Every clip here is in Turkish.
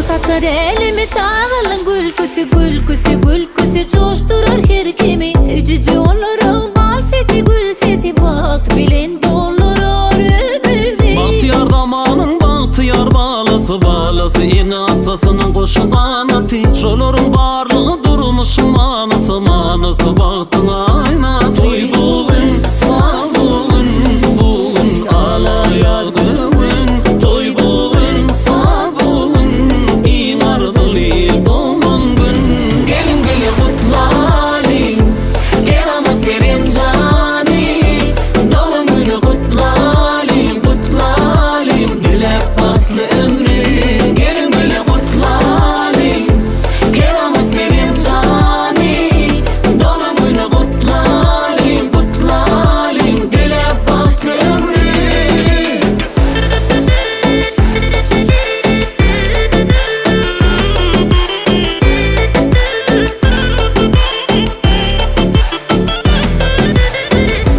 saçar elimi çağırın gülküsü gülküsü gülküsü coşturur her kimi tücücü olurum bal seti gül seti balt bilin doldurur ömrümü Bahtiyar damanın bahtiyar balası balası inatlısının koşudan ateş olurum varlığı durmuşum manası manası bahtına aynası bugün sağ bugün alaya gün toy bugün sağ bugün inardılı doğum gün gelin bile kutlayın keramet verin cani doğum günü kutlayın kutlayın dilek batlı ömrü gelin bile kutlayın keramet verin cani doğum günü kutlayın kutlayın dilek batlı ömrü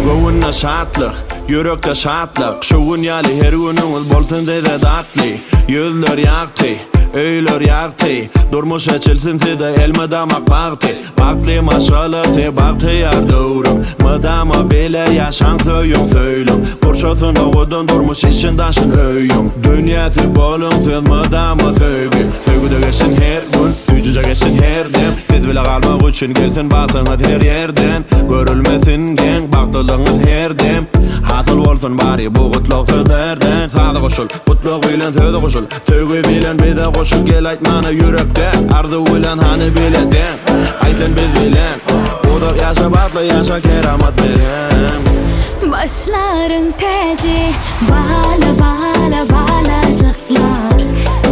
Gövünne şatlık, yürekte şatlık Şu dünyali her günümüz bolsun dede tatlı Yüzler yaktı, öyler yaktı Durmuş açılsın size elme damak baktı Baktı maşalası bahtiyar doğrum Mıdama bile yaşan söyün söylüm Kurşosun doğudun durmuş işindaşın öyüm Dünyası bolumsuz mıdama söygü Söygüde geçsin her gün, tücüce geçsin her dem Tez bile kalmak için gelsin baktığınız her yerden Görülmesin gen, baktığınız her dem Hasıl olsun bari bu kutluk sözlerden Sağda koşul, kutluk bilen sözde koşul Söygü bilen bize koşul gel aytmana yürekte Arzu bilen hani bileden Aysen biz bilen Uduk yaşa batlı yaşa keramat bilen Başların teci bala bala balacıklar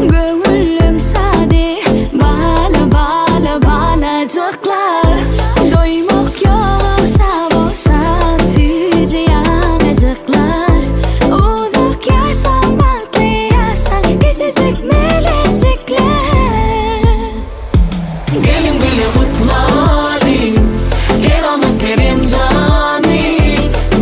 Gönlün sade bala bala balacıklar Doymak yoksa boşan füze yanacıklar Uduk yaşan batlı yaşan küçücük melekler Gelin bile kutlayın keramet verin cani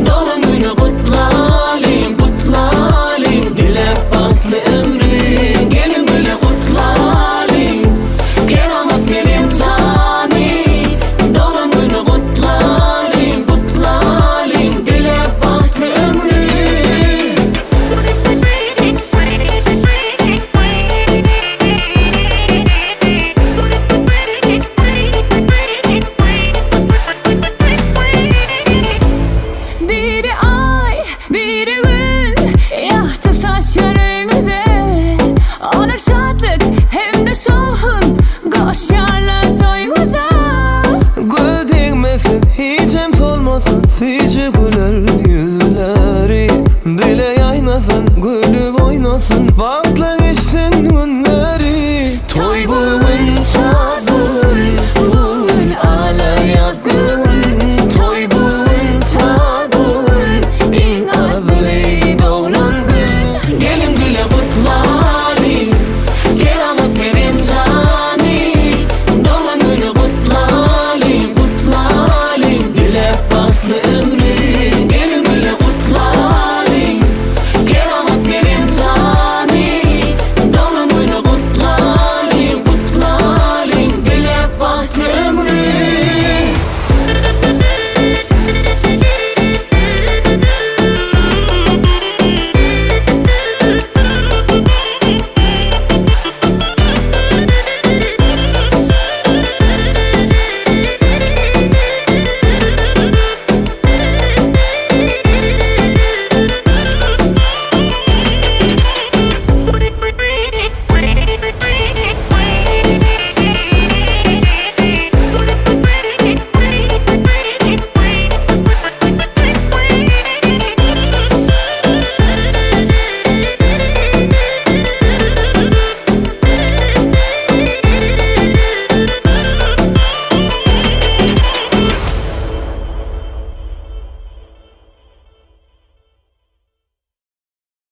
doğum günü kutlayın kutlayın dilek batlı ömrü gelin bile kutlayın keramet verin cani doğum günü kutlayın kutlayın dilek batlı ömrü Biri ay, biri gün yaktı saçlarını Onur şadlık hem de soğun koşarlar toyguza Gül değmesin hiç hem solmasın Sıcı güler yüzleri Dile yaynasın gülüp oynasın Bakla geçsin günler